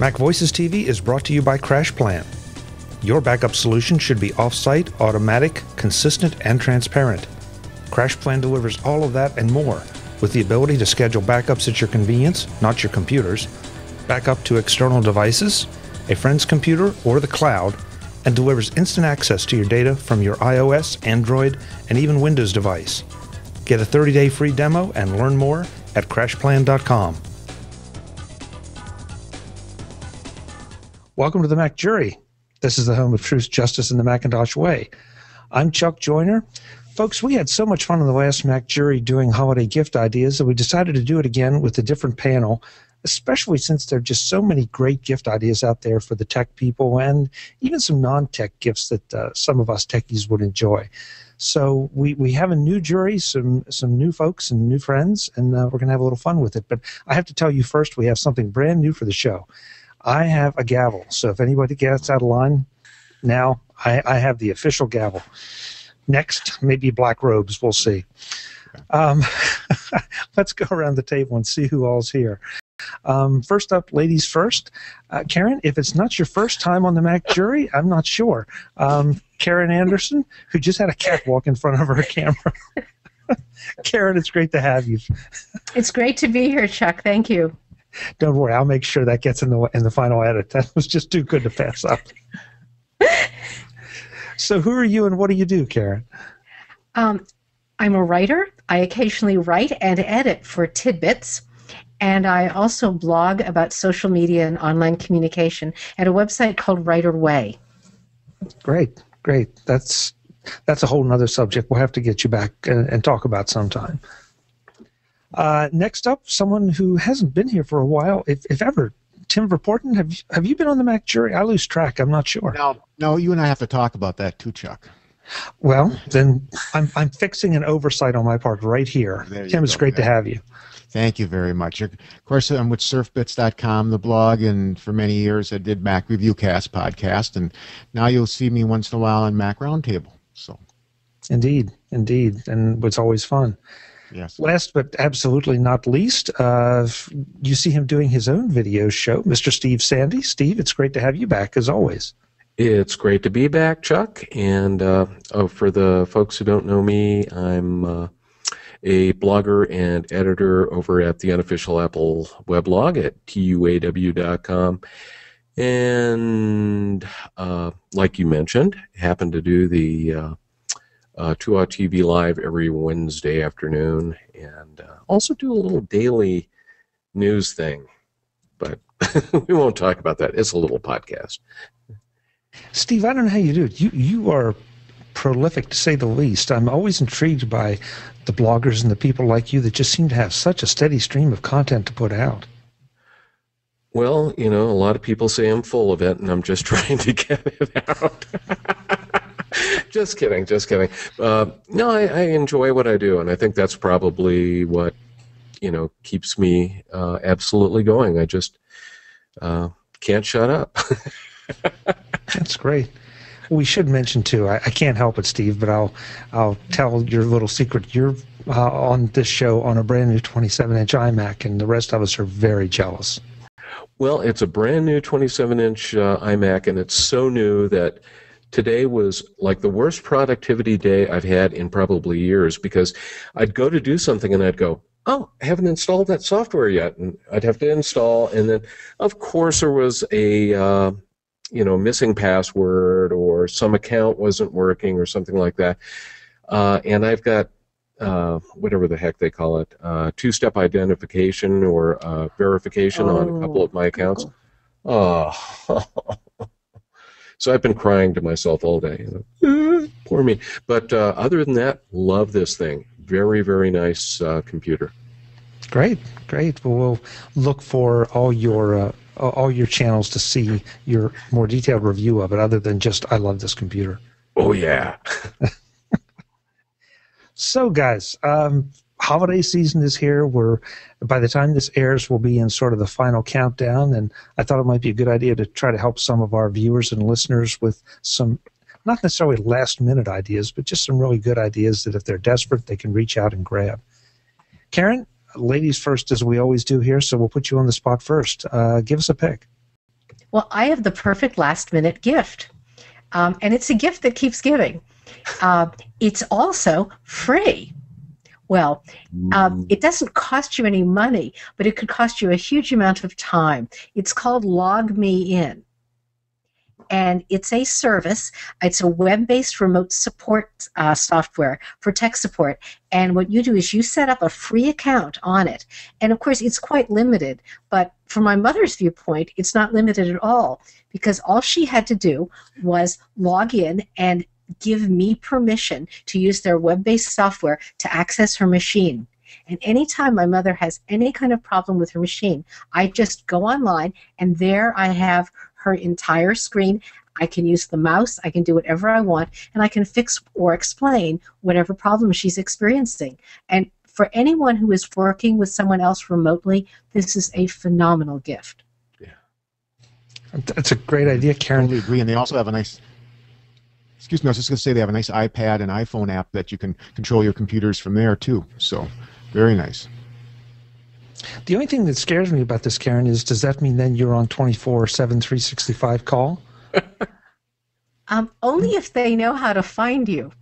MacVoicesTV is brought to you by CrashPlan. Your backup solution should be off-site, automatic, consistent, and transparent. CrashPlan delivers all of that and more, with the ability to schedule backups at your convenience, not your computer's, backup to external devices, a friend's computer, or the cloud, and delivers instant access to your data from your iOS, Android, and even Windows device. Get a 30-day free demo and learn more at crashplan.com. Welcome to the MacJury. This is the home of truth, justice, and the Macintosh way. I'm Chuck Joyner. Folks, we had so much fun in the last MacJury doing holiday gift ideas that we decided to do it again with a different panel, especially since there are just so many great gift ideas out there for the tech people and even some non-tech gifts that some of us techies would enjoy. So we have a new jury, some new folks and new friends, and we're going to have a little fun with it. But I have to tell you first, we have something brand new for the show. I have a gavel, so if anybody gets out of line now, I have the official gavel. Next, maybe black robes, we'll see. Let's go around the table and see who all's here. First up, ladies first. Karen, if it's not your first time on the MacJury, I'm not sure. Karen Anderson, who just had a cat walk in front of her camera. Karen, it's great to have you. It's great to be here, Chuck. Thank you. Don't worry, I'll make sure that gets in the final edit. That was just too good to pass up. So who are you and what do you do, Karen? I'm a writer. I occasionally write and edit for Tidbits, and I also blog about social media and online communication at a website called Writer Way. Great. That's a whole nother subject we'll have to get you back and talk about sometime. Next up, someone who hasn't been here for a while, if ever. Tim Verpoorten, have you been on the MacJury? I lose track. I'm not sure. No, you and I have to talk about that too, Chuck. Well, then I'm fixing an oversight on my part right here. Tim, it's great to have you. Thank you very much. Of course, I'm with surfbits.com, the blog, and for many years I did Mac Reviewcast podcast, and now you'll see me once in a while on Mac Roundtable. So, Indeed, and it's always fun. Yes. Last but absolutely not least, you see him doing his own video show, Mr. Steve Sande. Steve, it's great to have you back, as always. It's great to be back, Chuck. And for the folks who don't know me, I'm a blogger and editor over at the unofficial Apple weblog at tuaw.com. And like you mentioned, happen to do the 2AW TV Live every Wednesday afternoon, and also do a little daily news thing, but we won't talk about that. It's a little podcast. Steve, I don't know how you do it. You are prolific, to say the least. I'm always intrigued by the bloggers and the people like you that just seem to have such a steady stream of content to put out. Well, a lot of people say I'm full of it, and I'm just trying to get it out. Just kidding. No, I enjoy what I do, and I think that's probably what, keeps me absolutely going. I just can't shut up. That's great. We should mention, too, I can't help it, Steve, but I'll tell your little secret. You're on this show on a brand new 27-inch iMac, and the rest of us are very jealous. Well, it's a brand new 27-inch iMac, and it's so new that today was like the worst productivity day I've had in probably years, because I'd go to do something and I'd go, oh, I haven't installed that software yet, and I'd have to install, and then of course there was a missing password, or some account wasn't working or something like that, and I've got whatever the heck they call it, two-step identification or verification on a couple of my accounts. Oh. So I've been crying to myself all day. Poor me. But other than that, love this thing. Very, very nice computer. Great. Well, we'll look for all your channels to see your more detailed review of it, other than just, I love this computer. Oh, yeah. So, guys, holiday season is here. By the time this airs, we'll be in sort of the final countdown, and I thought it might be a good idea to try to help some of our viewers and listeners with some, not necessarily last-minute ideas, but just some really good ideas that if they're desperate, they can reach out and grab. Karen, ladies first, as we always do here, so we'll put you on the spot first. Give us a pick. Well, I have the perfect last-minute gift, and it's a gift that keeps giving. It's also free. Well, it doesn't cost you any money, but it could cost you a huge amount of time. It's called Log Me In. And it's a service. It's a web-based remote support software for tech support. And what you do is you set up a free account on it. And of course, it's quite limited. But from my mother's viewpoint, it's not limited at all, because all she had to do was log in and give me permission to use their web-based software to access her machine. And anytime my mother has any kind of problem with her machine, I just go online, and there I have her entire screen. I can use the mouse, I can do whatever I want, and I can fix or explain whatever problem she's experiencing. And for anyone who is working with someone else remotely, this is a phenomenal gift. Yeah. That's a great idea, Karen. I totally agree, and they also have a nice... Excuse me, I was just going to say they have a nice iPad and iPhone app that you can control your computers from there, too. So, very nice. The only thing that scares me about this, Karen, is does that mean then you're on 24/7, 365 call? Only if they know how to find you.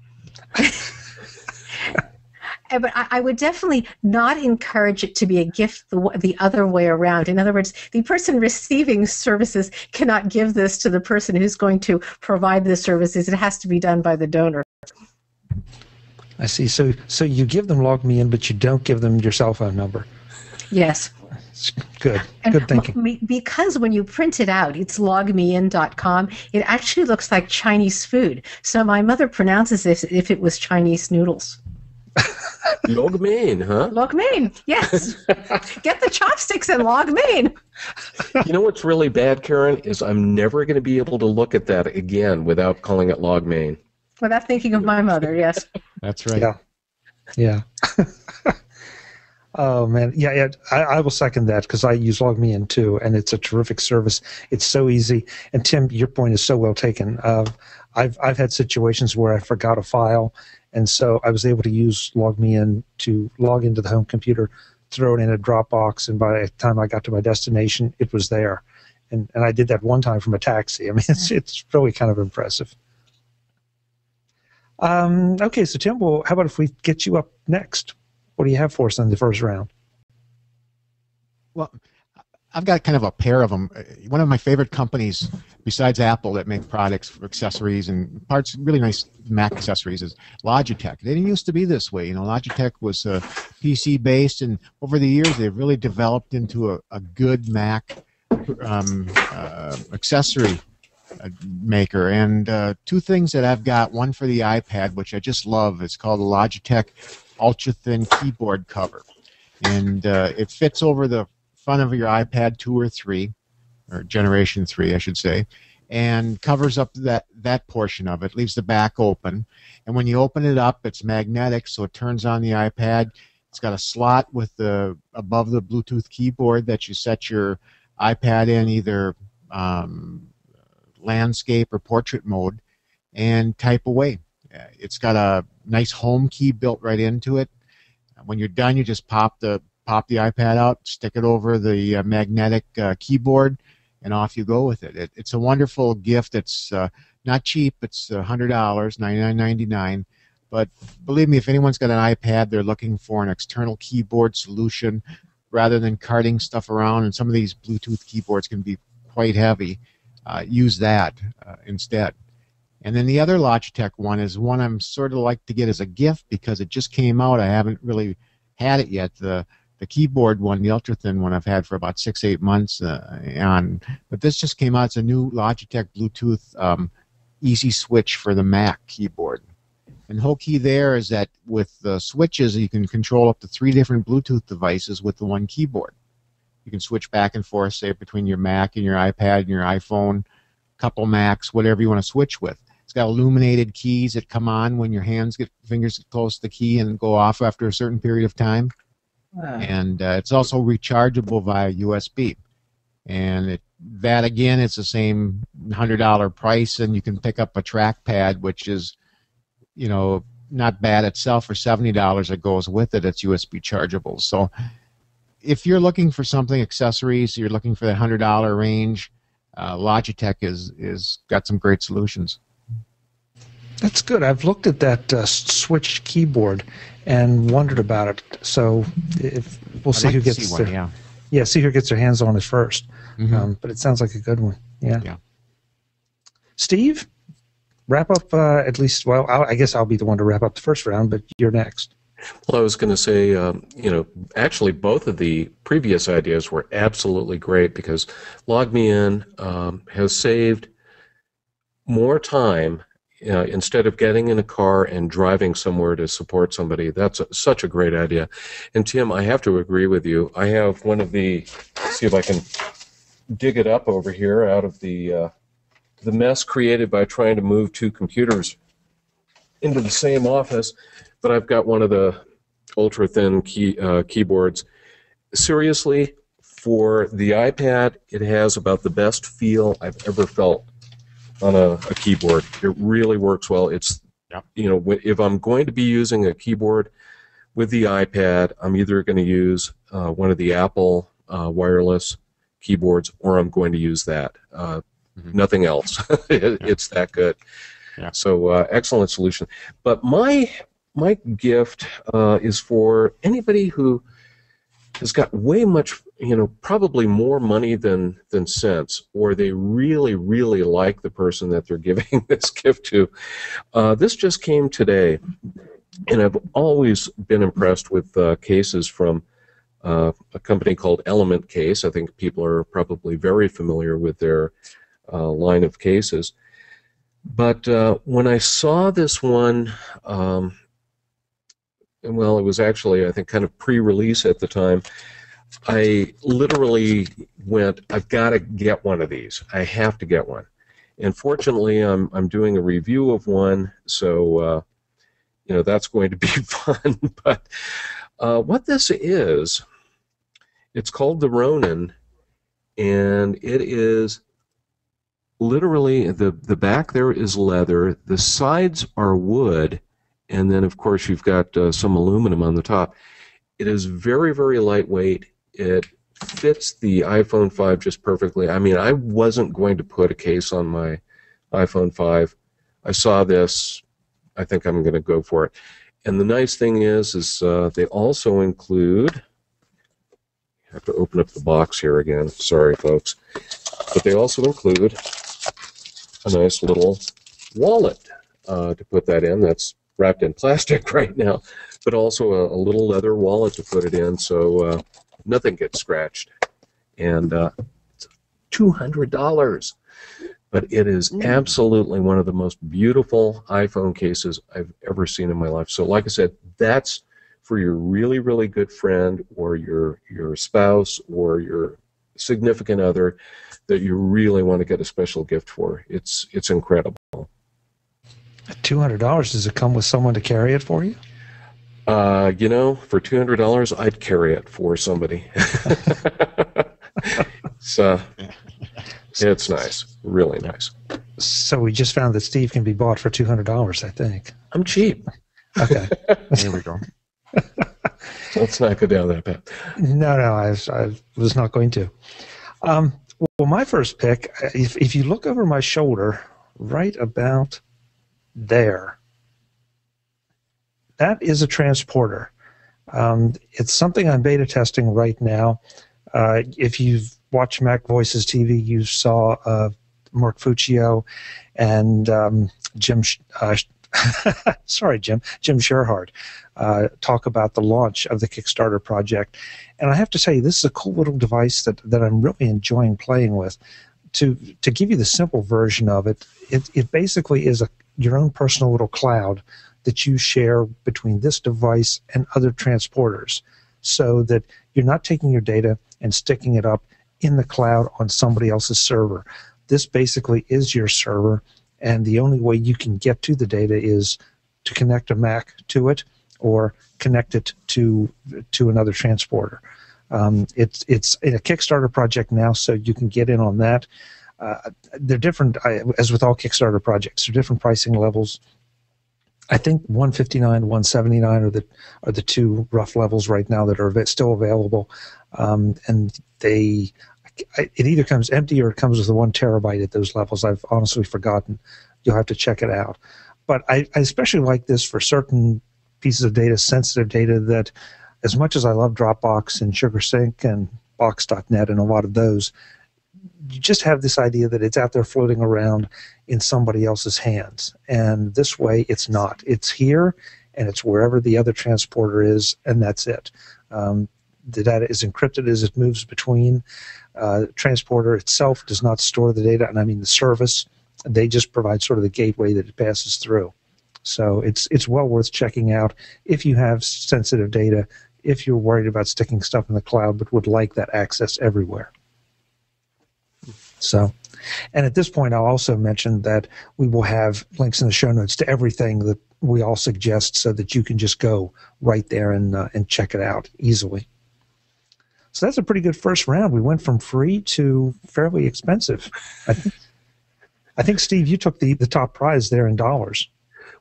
But I would definitely not encourage it to be a gift the other way around. In other words, the person receiving services cannot give this to the person who's going to provide the services. It has to be done by the donor. I see. So you give them Log Me In, but you don't give them your cell phone number. Yes. Good. And good thinking. Because when you print it out, it's logmein.com, it actually looks like Chinese food. So my mother pronounces it if it was Chinese noodles. Log Me In, huh? Log Me In, yes. Get the chopsticks and log me in. You know what's really bad, Karen, is I'm never going to be able to look at that again without calling it Log Me In. Without thinking of my mother, yes. That's right. Yeah. Oh, man. Yeah, I will second that because I use Log Me In, too, and it's a terrific service. It's so easy. And, Tim, your point is so well taken. I've had situations where I forgot a file, and so I was able to use Log Me In to log into the home computer, throw it in a Dropbox, and by the time I got to my destination, it was there. And I did that one time from a taxi. I mean, it's really kind of impressive. Okay, so Tim, well, how about if we get you up next? What do you have for us in the first round? Well, I've got kind of a pair of them. One of my favorite companies, besides Apple, that make products for accessories and parts, really nice Mac accessories, is Logitech. They didn't used to be this way. You know, Logitech was PC-based, and over the years, they've really developed into a good Mac accessory maker. And two things that I've got, one for the iPad, which I just love. It's called the Logitech ultra-thin keyboard cover. And it fits over the front of your iPad 2 or 3, or Generation 3, I should say, and covers up that portion of it, leaves the back open. And when you open it up, it's magnetic, so it turns on the iPad. It's got a slot with above the Bluetooth keyboard that you set your iPad in either landscape or portrait mode and type away. It's got a nice home key built right into it. When you're done, you just pop the iPad out, stick it over the magnetic keyboard, and off you go with it. It's a wonderful gift. It's not cheap. It's $100, $99.99. But believe me, if anyone's got an iPad, they're looking for an external keyboard solution rather than carting stuff around, and some of these Bluetooth keyboards can be quite heavy. Use that instead. And then the other Logitech one is one I'm sort of like to get as a gift because it just came out. I haven't really had it yet. The keyboard one, the ultra-thin one, I've had for about 6-8 months. But this just came out. It's a new Logitech Bluetooth easy switch for the Mac keyboard. And the whole key there is that with the switches, you can control up to 3 different Bluetooth devices with the one keyboard. You can switch back and forth, say, between your Mac and your iPad and your iPhone, couple Macs, whatever you want to switch with. It's got illuminated keys that come on when your fingers get close to the key and go off after a certain period of time. Wow. And it's also rechargeable via USB. And that, again, it's the same $100 price, and you can pick up a trackpad, which is, you know, not bad itself for $70 that goes with it. It's USB chargeable. So if you're looking for something, accessories, you're looking for the $100 range, Logitech is got some great solutions. That's good. I've looked at that switched keyboard and wondered about it. So if we'll see who gets see who gets their hands on it first. Mm-hmm. But it sounds like a good one. Yeah. Yeah. Steve, wrap up at least. Well, I guess I'll be the one to wrap up the first round, but you're next. Well, I was going to say, actually both of the previous ideas were absolutely great because LogMeIn has saved more time. Instead of getting in a car and driving somewhere to support somebody. That's such a great idea. And Tim, I have to agree with you. I have one of the, see if I can dig it up over here out of the mess created by trying to move two computers into the same office, but I've got one of the ultra-thin keyboards. Seriously, for the iPad, it has about the best feel I've ever felt on a keyboard. It really works well. It's, if I'm going to be using a keyboard with the iPad, I'm either going to use one of the Apple wireless keyboards, or I'm going to use that. Nothing else. It's that good. Yeah. So excellent solution. But my gift is for anybody who has got way much, probably more money than sense, or they really, really like the person that they're giving this gift to. This just came today, and I've always been impressed with cases from a company called Element Case. I think people are probably very familiar with their line of cases. But when I saw this one, well, it was actually, I think, kind of pre-release at the time, I literally went, I've got to get one of these. I have to get one. And fortunately, I'm doing a review of one, so that's going to be fun. But what this is, it's called the Ronin, and it is literally, the back there is leather, the sides are wood, and then, of course, you've got some aluminum on the top. It is very, very lightweight. It fits the iPhone 5 just perfectly. I mean, I wasn't going to put a case on my iPhone 5. I saw this. I think I'm going to go for it. And the nice thing is they also include, I have to open up the box here again. Sorry, folks. But they also include a nice little wallet to put that in. That's wrapped in plastic right now, but also a little leather wallet to put it in, so nothing gets scratched. And it's $200, but it is absolutely one of the most beautiful iPhone cases I've ever seen in my life. So like I said, that's for your really, really good friend, or your spouse, or your significant other that you really want to get a special gift for. It's incredible. $200, does it come with someone to carry it for you? For $200, I'd carry it for somebody. It's nice, really nice. So we just found that Steve can be bought for $200, I think. I'm cheap. Okay. Here we go. Let's not go down that path. No, I was not going to. Well, my first pick, if you look over my shoulder, right about there, that is a transporter. It's something I'm beta testing right now. If you've watched MacVoicesTV, you saw Mark Fuccio and Jim Sherhard talk about the launch of the Kickstarter project. And I have to tell you, this is a cool little device that I'm really enjoying playing with. To give you the simple version of it, it basically is your own personal little cloud that you share between this device and other transporters, so that you're not taking your data and sticking it up in the cloud on somebody else's server. This basically is your server, and the only way you can get to the data is to connect a Mac to it or connect it to another transporter. It's in a Kickstarter project now, so you can get in on that. They're different, as with all Kickstarter projects. They're different pricing levels. I think $159, $179 are the two rough levels right now that are still available, and I it either comes empty or it comes with a 1 terabyte at those levels. I've honestly forgotten. You'll have to check it out. But I especially like this for certain pieces of data, sensitive data, that as much as I love Dropbox and SugarSync and Box.net and a lot of those, you just have this idea that it's out there floating around in somebody else's hands. And this way, it's not. It's here, and it's wherever the other transporter is, and that's it. The data is encrypted as it moves between. Transporter itself does not store the data, and I mean the service. They just provide sort of the gateway that it passes through. So it's well worth checking out if you have sensitive data, if you're worried about sticking stuff in the cloud but would like that access everywhere. So, and at this point, I'll also mention that we will have links in the show notes to everything that we all suggest so that you can just go right there and check it out easily. So that's a pretty good first round. We went from free to fairly expensive. I think Steve, you took the top prize there in dollars.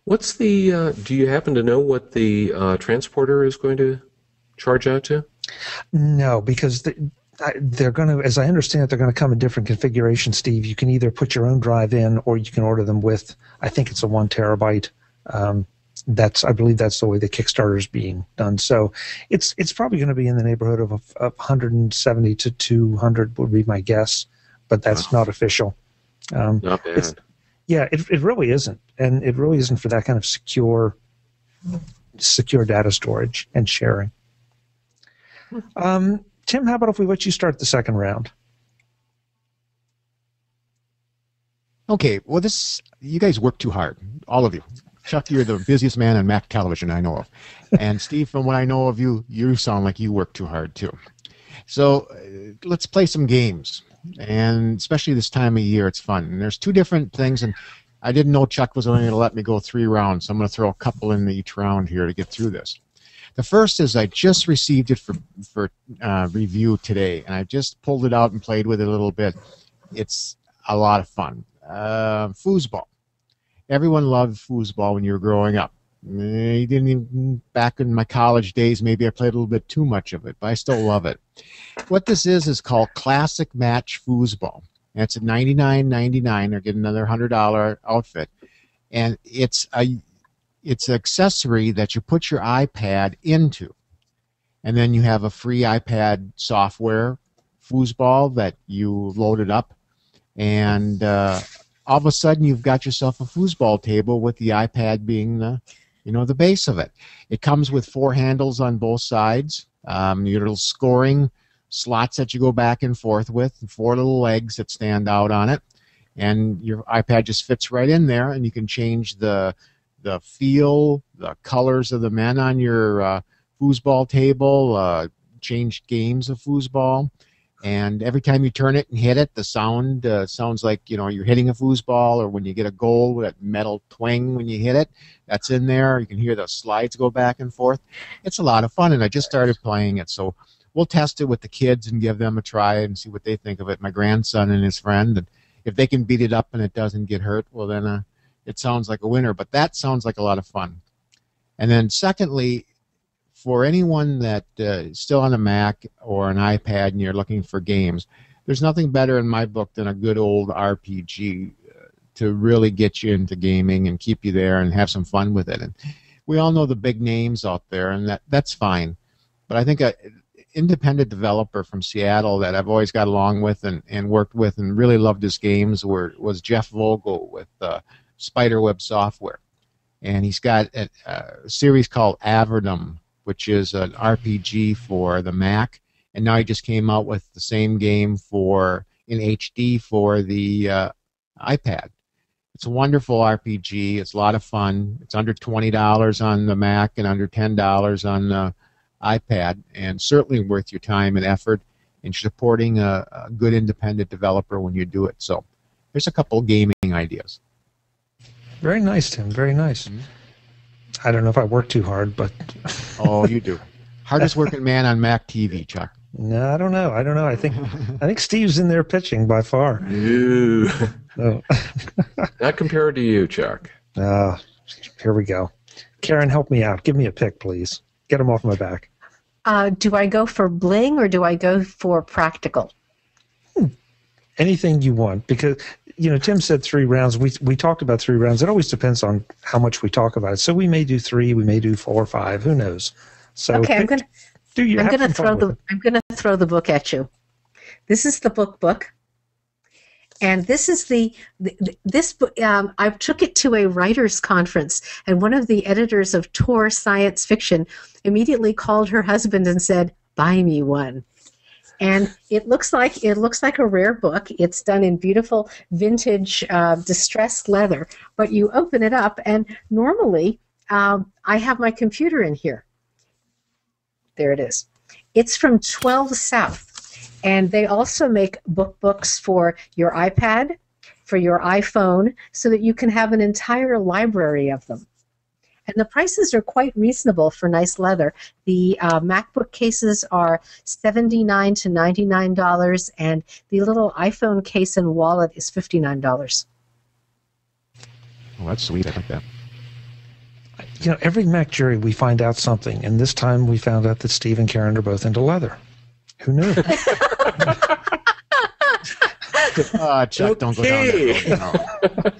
What's the, do you happen to know what the transporter is going to charge out to? No, because they're going to, as I understand it, they're going to come in different configurations, Steve. You can either put your own drive in or you can order them with, I think it's a 1 terabyte. I believe that's the way the Kickstarter is being done. So it's probably going to be in the neighborhood of 170 to 200 would be my guess, but that's not official. Not bad. It really isn't, and it really isn't for that kind of secure data storage and sharing. Tim, how about if we let you start the second round? Okay, well, you guys work too hard, all of you. Chuck, you're the busiest man on Mac television I know of. And Steve, from what I know of you, you sound like you work too hard, too. So let's play some games. And especially this time of year, it's fun. And there's 2 different things, and I didn't know Chuck was only going to let me go 3 rounds, so I'm going to throw a couple in each round here to get through this. The first is I just received it for review today, and I just pulled it out and played with it a little bit. It's a lot of fun. Foosball. Everyone loved foosball when you were growing up. You didn't even, back in my college days, maybe I played a little bit too much of it, but I still love it. What this is called Classic Match Foosball. And it's at $99.99. They're getting another $100 outfit. And it's an accessory that you put your iPad into. And then you have a free iPad software foosball that you loaded up. And all of a sudden you've got yourself a foosball table with the iPad being the base of it. It comes with 4 handles on both sides. Your little scoring slots that you go back and forth with, and 4 little legs that stand out on it. And your iPad just fits right in there, and you can change the feel, the colors of the men on your foosball table, change games of foosball. And every time you turn it and hit it, the sound sounds like you're hitting a foosball, or when you get a goal with that metal twang when you hit it, that's in there. You can hear the slides go back and forth. It's a lot of fun, and I just started playing it, so we'll test it with the kids and give them a try and see what they think of it. My grandson and his friend, and if they can beat it up and it doesn't get hurt, well then it sounds like a winner. But that sounds like a lot of fun. And then secondly, for anyone that is still on a Mac or an iPad and you're looking for games, there's nothing better in my book than a good old RPG to really get you into gaming and keep you there and have some fun with it. And we all know the big names out there, and that's fine. But I think an independent developer from Seattle that I've always got along with and worked with and really loved his games was Jeff Vogel with Spiderweb Software. And he's got a series called Averdum, which is an RPG for the Mac, and now he just came out with the same game in HD for the iPad. It's a wonderful RPG. It's a lot of fun. It's under $20 on the Mac and under $10 on the iPad, and certainly worth your time and effort in supporting a good independent developer when you do it. So there's a couple gaming ideas. Very nice, Tim. Very nice. Mm-hmm. I don't know if I work too hard, but... Oh, you do. Hardest working man on Mac TV, Chuck. No, I don't know. I think Steve's in there pitching by far. Ew. Oh. Not compared to you, Chuck. Here we go. Karen, help me out. Give me a pick, please. Get him off my back. Do I go for bling or do I go for practical? anything you want, because Tim said 3 rounds. We talked about 3 rounds. It always depends on how much we talk about it. So we may do 3, we may do 4 or 5. Who knows? So okay, I'm gonna throw the book at you. This is the book, and this is this book. I took it to a writers' conference, and one of the editors of Tor Science Fiction immediately called her husband and said, "Buy me one." And it looks like a rare book. It's done in beautiful vintage distressed leather. But you open it up, and normally I have my computer in here. There it is. It's from 12 South, and they also make books for your iPad, for your iPhone, so that you can have an entire library of them. And the prices are quite reasonable for nice leather. The MacBook cases are $79 to $99, and the little iPhone case and wallet is $59. Oh, that's sweet. I like that. Every MacJury we find out something, and this time we found out that Steve and Karen are both into leather. Who knew? Chuck, don't go down there.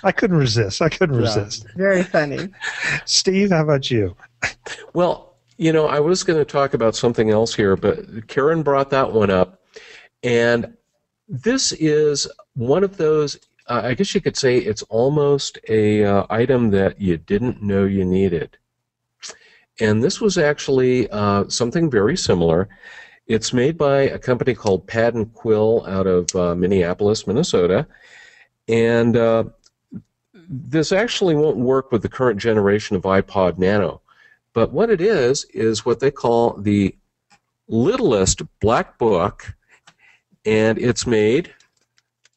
I couldn't resist. Resist. Very funny. Steve, how about you? Well, I was going to talk about something else here, but Karen brought that one up. And this is one of those, I guess you could say it's almost a item that you didn't know you needed. And this was actually something very similar. It's made by a company called Pad and Quill out of Minneapolis, Minnesota. And this actually won't work with the current generation of iPod Nano. But what it is what they call the littlest black book, and it's made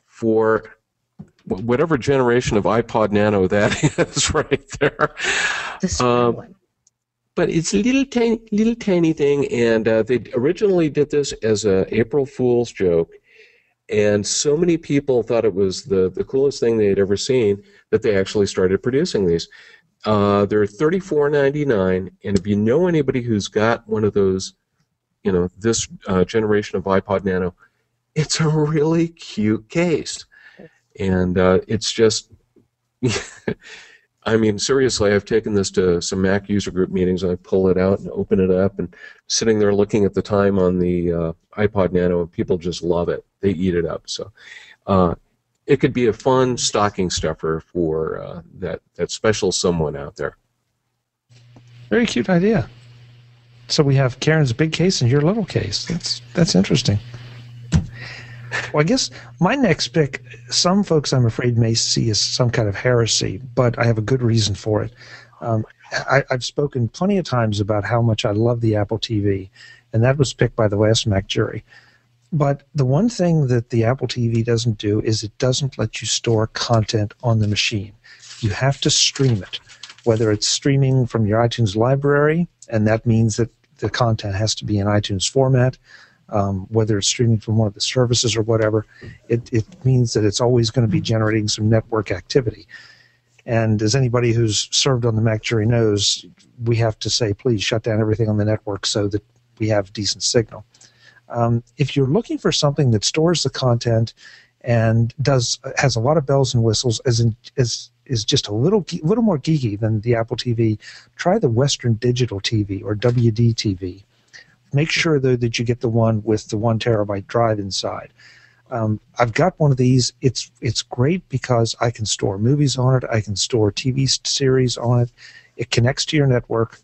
for whatever generation of iPod Nano that is right there. But it's a little tiny thing, and they originally did this as an April Fool's joke. And so many people thought it was the coolest thing they had ever seen that they actually started producing these. They're $34.99, and if you know anybody who's got one of those, this generation of iPod Nano, it's a really cute case. And it's just, I mean, seriously, I've taken this to some Mac user group meetings, and I pull it out and open it up, and sitting there looking at the time on the iPod Nano, and people just love it. They eat it up. So it could be a fun stocking stuffer for that special someone out there. Very cute idea. So we have Karen's big case and your little case. That's interesting. Well, I guess my next pick, some folks I'm afraid may see as some kind of heresy, but I have a good reason for it. I've spoken plenty of times about how much I love the Apple TV, and that was picked by the last MacJury. But the one thing that the Apple TV doesn't do is it doesn't let you store content on the machine. You have to stream it, whether it's streaming from your iTunes library, and that means that the content has to be in iTunes format, whether it's streaming from one of the services or whatever. It means that it's always going to be generating some network activity. And as anybody who's served on the MacJury knows, we have to say, please shut down everything on the network so that we have decent signal. If you're looking for something that stores the content and has a lot of bells and whistles, is just a little more geeky than the Apple TV, try the Western Digital TV or WD TV. Make sure, though, that you get the one with the 1 terabyte drive inside. I've got one of these. It's great because I can store movies on it. I can store TV series on it. It connects to your network,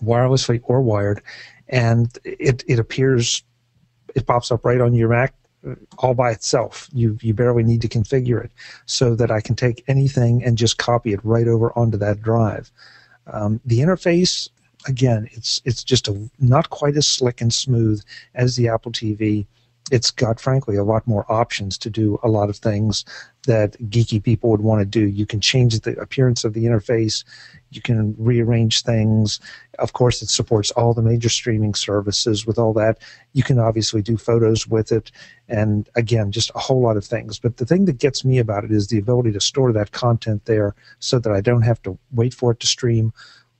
wirelessly or wired, and it appears, it pops up right on your Mac all by itself. You barely need to configure it, so that I can take anything and just copy it right over onto that drive. The interface, again, it's just not quite as slick and smooth as the Apple TV. It's got, frankly, a lot more options to do a lot of things that geeky people would want to do. You can change the appearance of the interface. You can rearrange things. Of course, it supports all the major streaming services. With all that, you can obviously do photos with it. And again, just a whole lot of things. But the thing that gets me about it is the ability to store that content there so that I don't have to wait for it to stream,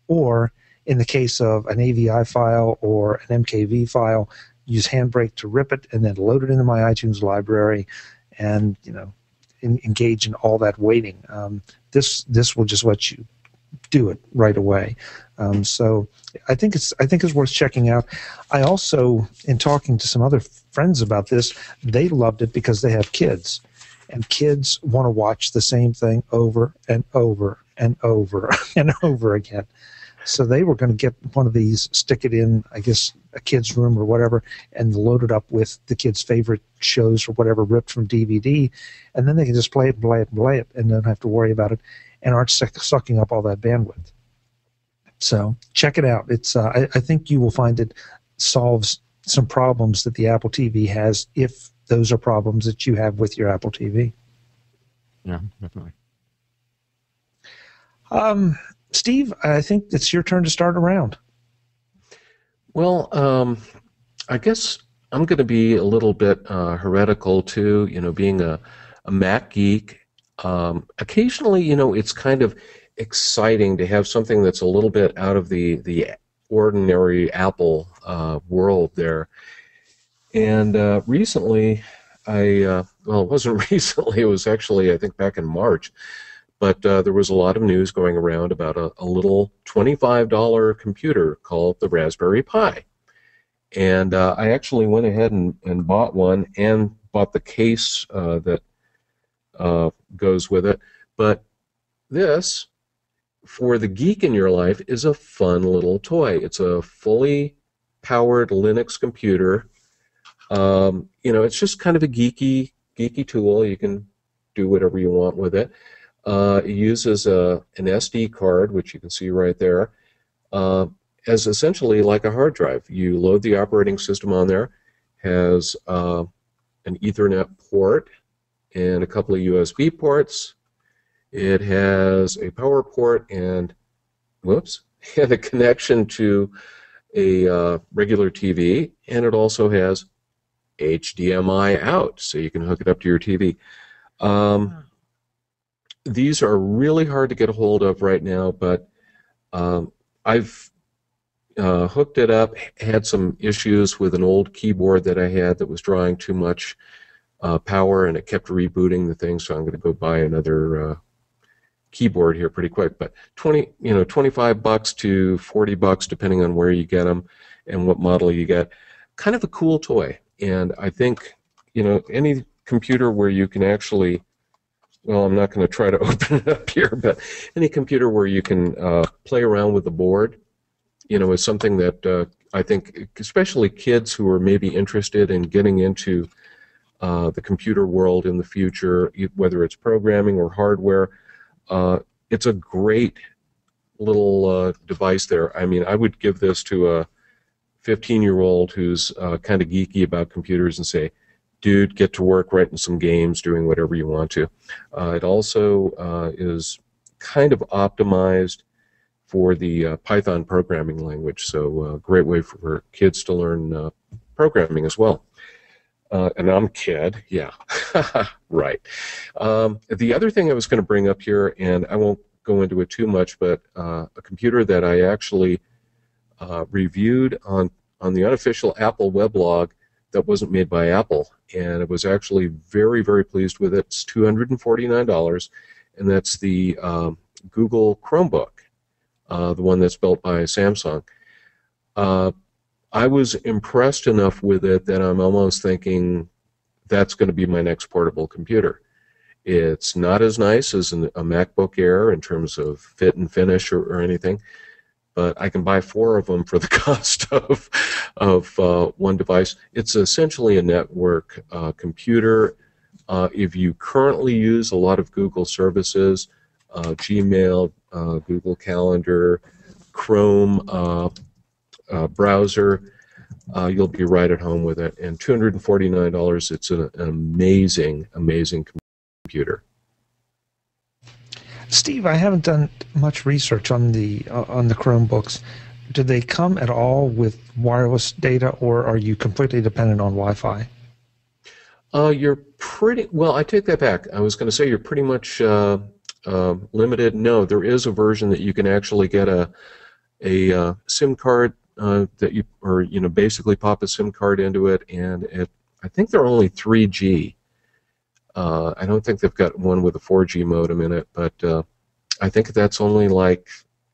or in the case of an AVI file or an MKV file, use Handbrake to rip it and then load it into my iTunes library, and engage in all that waiting. This will just let you do it right away. So I think it's worth checking out. I also, in talking to some other friends about this, they loved it because they have kids, and kids want to watch the same thing over and over and over and over again. So they were going to get one of these, stick it in, I guess, a kid's room or whatever, and load it up with the kid's favorite shows or whatever ripped from DVD, and then they can just play it and play it and play it and don't have to worry about it and aren't sucking up all that bandwidth. So check it out. It's I think you will find it solves some problems that the Apple TV has, if those are problems that you have with your Apple TV. Yeah, definitely. Steve, I think it's your turn to start a round. Well, I guess I'm going to be a little bit heretical too. Being a Mac geek, occasionally, it's kind of exciting to have something that's a little bit out of the ordinary Apple world there. And recently, well, it wasn't recently. It was actually, I think, back in March. But there was a lot of news going around about a little $25 computer called the Raspberry Pi. And I actually went ahead and bought one, and bought the case that goes with it. But this, for the geek in your life, is a fun little toy. It's a fully powered Linux computer. It's just kind of a geeky tool. You can do whatever you want with it. It uses an SD card, which you can see right there, as essentially like a hard drive. You load the operating system on there, has an Ethernet port and a couple of USB ports. It has a power port and a connection to a regular TV, and it also has HDMI out, so you can hook it up to your TV. These are really hard to get a hold of right now, but I've hooked it up, had some issues with an old keyboard that I had that was drawing too much power, and it kept rebooting the thing, so I'm going to go buy another keyboard here pretty quick. But $25 to $40, depending on where you get them and what model you get. Kind of a cool toy, and I think any computer where you can actually, well, I'm not going to try to open it up here, but any computer where you can play around with the board, is something that I think, especially kids who are maybe interested in getting into the computer world in the future, whether it's programming or hardware, it's a great little device there. I mean, I would give this to a 15-year-old who's kind of geeky about computers and say, dude, get to work writing some games, doing whatever you want to. It also is kind of optimized for the Python programming language, so a great way for kids to learn programming as well. And I'm a kid, yeah, right. The other thing I was going to bring up here, and I won't go into it too much, but a computer that I actually reviewed on the unofficial Apple weblog that wasn't made by Apple, and I was actually very, very pleased with it. It's $249, and that's the Google Chromebook, the one that's built by Samsung. I was impressed enough with it that I'm almost thinking that's going to be my next portable computer. It's not as nice as a MacBook Air in terms of fit and finish or anything, but I can buy 4 of them for the cost of one device. It's essentially a network computer. If you currently use a lot of Google services, Gmail, Google Calendar, Chrome browser, you'll be right at home with it. And $249, it's an amazing, amazing computer. Steve, I haven't done much research on the Chromebooks. Do they come at all with wireless data, or are you completely dependent on Wi-Fi? You're pretty well. I take that back. I was going to say you're pretty much limited. No, there is a version that you can actually get a SIM card that you, or basically pop a SIM card into it, and I think they're only 3G. I don't think they've got one with a 4G modem in it, but I think that's only like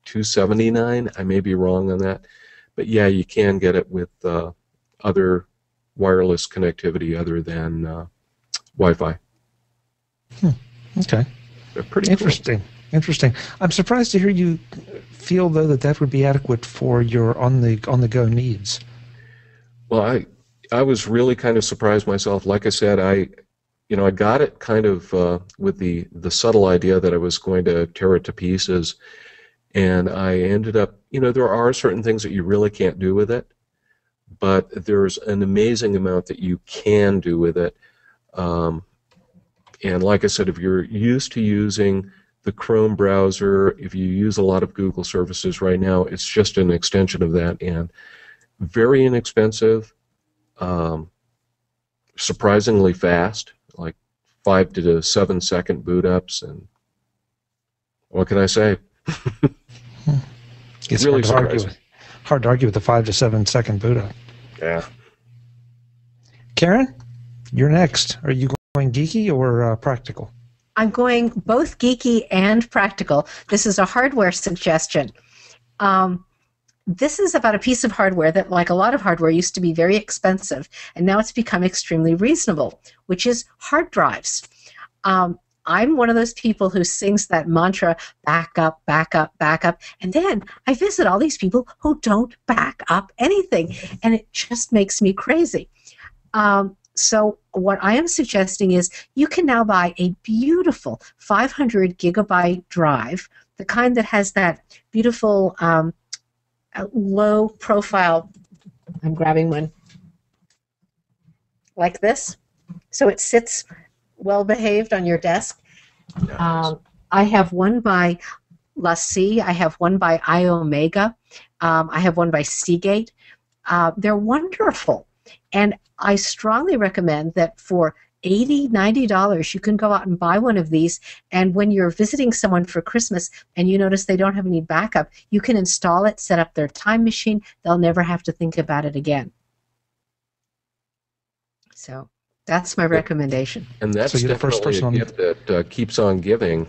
$279. I may be wrong on that, but yeah, you can get it with other wireless connectivity other than Wi-Fi. Okay. They're pretty interesting. Cool. Interesting. I'm surprised to hear you feel though that would be adequate for your on the go needs. Well, I was really kind of surprised myself. Like I said, I got it kind of with the subtle idea that I was going to tear it to pieces, and I ended up, there are certain things that you really can't do with it, but there's an amazing amount that you can do with it. And like I said, if you're used to using the Chrome browser, if you use a lot of Google services right now, it's just an extension of that, and very inexpensive, surprisingly fast, like 5 to 7 second boot ups, and what can I say? It's really hard to argue with the 5 to 7 second boot up. Yeah. Karen, you're next. Are you going geeky or practical? I'm going both geeky and practical. This is a hardware suggestion. This is about a piece of hardware that, like a lot of hardware, used to be very expensive, and now it's become extremely reasonable, which is hard drives. I'm one of those people who sings that mantra, back up, back up, back up, and then I visit all these people who don't back up anything, and it just makes me crazy. So what I am suggesting is you can now buy a beautiful 500 gigabyte drive, the kind that has that beautiful low profile. I'm grabbing one like this, so it sits well behaved on your desk. Nice. I have one by LaCie. I have one by iOmega. I have one by Seagate. They're wonderful, and I strongly recommend that for $80, $90 you can go out and buy one of these, and when you're visiting someone for Christmas and you notice they don't have any backup, you can install it, set up their time machine. They'll never have to think about it again. So that's my recommendation. And that's definitely a gift that keeps on giving,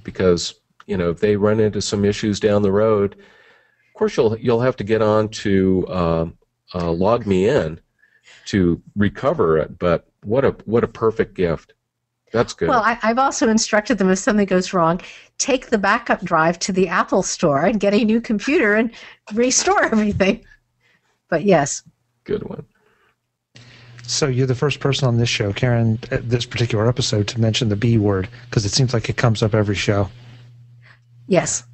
because if they run into some issues down the road, of course you'll have to get on to Log Me In to recover it. But what a perfect gift. That's good. Well, I've also instructed them if something goes wrong, take the backup drive to the Apple store and get a new computer and restore everything. But yes. Good one. So you're the first person on this show, Karen, at this particular episode to mention the B word, because it seems like it comes up every show. Yes.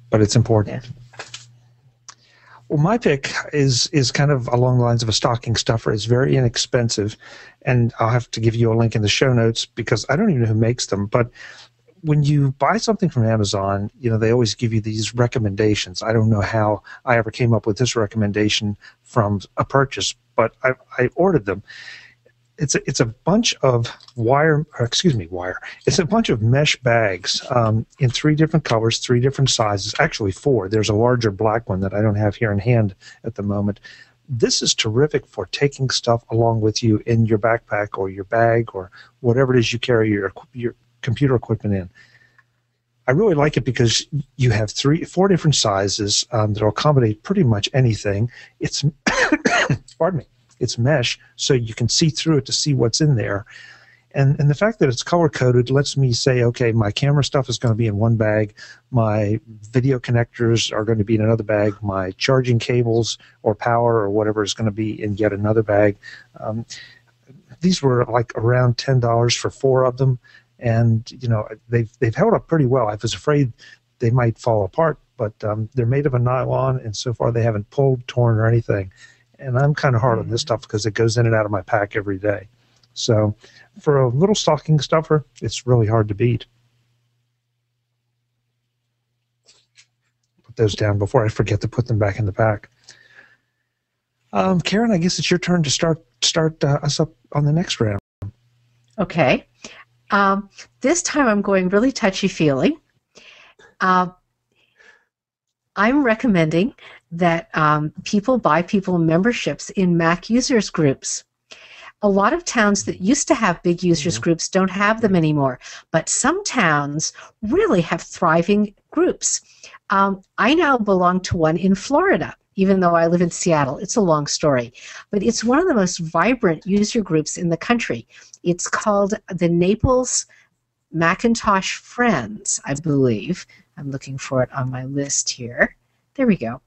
But it's important. Yeah. Well, my pick is kind of along the lines of a stocking stuffer. It's very inexpensive, and I'll have to give you a link in the show notes because I don't even know who makes them. But when you buy something from Amazon, they always give you these recommendations. I don't know how I ever came up with this recommendation from a purchase, but I ordered them. It's a bunch of wire. It's a bunch of mesh bags in 3 different colors, 3 different sizes. Actually, 4. There's a larger black one that I don't have here in hand at the moment. This is terrific for taking stuff along with you in your backpack or your bag or whatever it is you carry your computer equipment in. I really like it because you have 4 different sizes that will accommodate pretty much anything. It's pardon me. It's mesh, so you can see through it to see what's in there. And the fact that it's color-coded lets me say, okay, my camera stuff is going to be in one bag, my video connectors are going to be in another bag, my charging cables or power or whatever is going to be in yet another bag. These were like around $10 for 4 of them, and they've held up pretty well. I was afraid they might fall apart, but they're made of a nylon, and so far they haven't pulled, torn, or anything. And I'm kind of hard on this stuff because it goes in and out of my pack every day. So for a little stocking stuffer, it's really hard to beat. Put those down before I forget to put them back in the pack. Karen, I guess it's your turn to start us up on the next round. Okay. This time I'm going really touchy-feely. I'm recommending that people buy people memberships in Mac users groups. A lot of towns that used to have big users groups don't have them anymore, but some towns really have thriving groups. I now belong to one in Florida, even though I live in Seattle. It's a long story, but it's one of the most vibrant user groups in the country. It's called the Naples Macintosh Friends, I believe. I'm looking for it on my list here. There we go.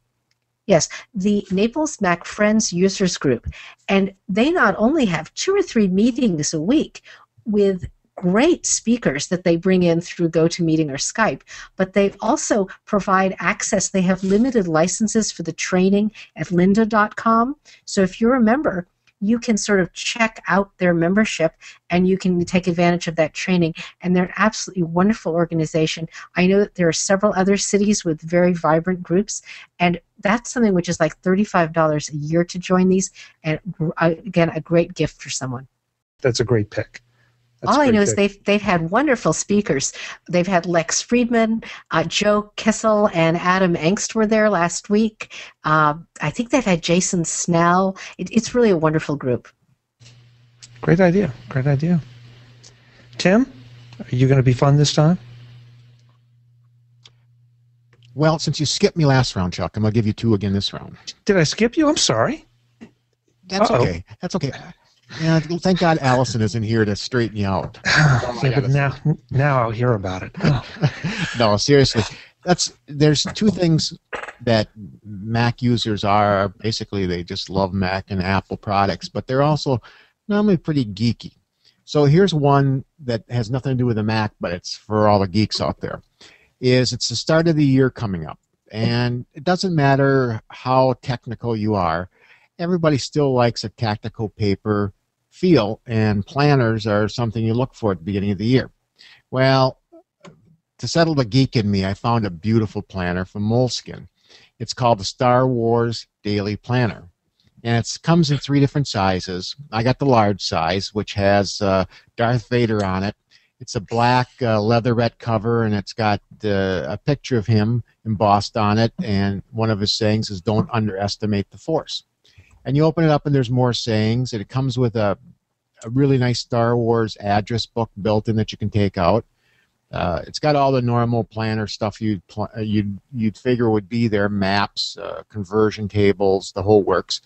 Yes, the Naples Mac Friends users group. And they not only have 2 or 3 meetings a week with great speakers that they bring in through GoToMeeting or Skype, but they also provide access. They have limited licenses for the training at lynda.com. So if you're a member, you can sort of check out their membership and you can take advantage of that training. And they're an absolutely wonderful organization. I know that there are several other cities with very vibrant groups, and that's something which is like $35 a year to join these. And again, a great gift for someone. That's a great pick. All I know is they've had wonderful speakers. They've had Lex Friedman, Joe Kissel, and Adam Engst were there last week. I think they've had Jason Snell. It's really a wonderful group. Great idea. Great idea. Tim, are you going to be fun this time? Well, since you skipped me last round, Chuck, I'm going to give you 2 again this round. Did I skip you? I'm sorry. That's okay. That's okay. Yeah, thank God Allison isn't here to straighten you out. Yeah, but now I'll hear about it. Oh. No, seriously. There's 2 things that Mac users are. Basically, they just love Mac and Apple products, but they're also normally pretty geeky. So here's one that has nothing to do with the Mac, but it's for all the geeks out there. It's the start of the year coming up, and it doesn't matter how technical you are. Everybody still likes a tactical paper feel, and planners are something you look for at the beginning of the year. Well, to settle the geek in me, I found a beautiful planner from Moleskine. It's called the Star Wars Daily Planner, and it comes in 3 different sizes. I got the large size, which has Darth Vader on it. It's a black leatherette cover, and it's got a picture of him embossed on it, and one of his sayings is, "Don't underestimate the Force." And you open it up, and there's more sayings, and it comes with a really nice Star Wars address book built in that you can take out. It's got all the normal planner stuff you'd figure would be there: maps, conversion tables, the whole works.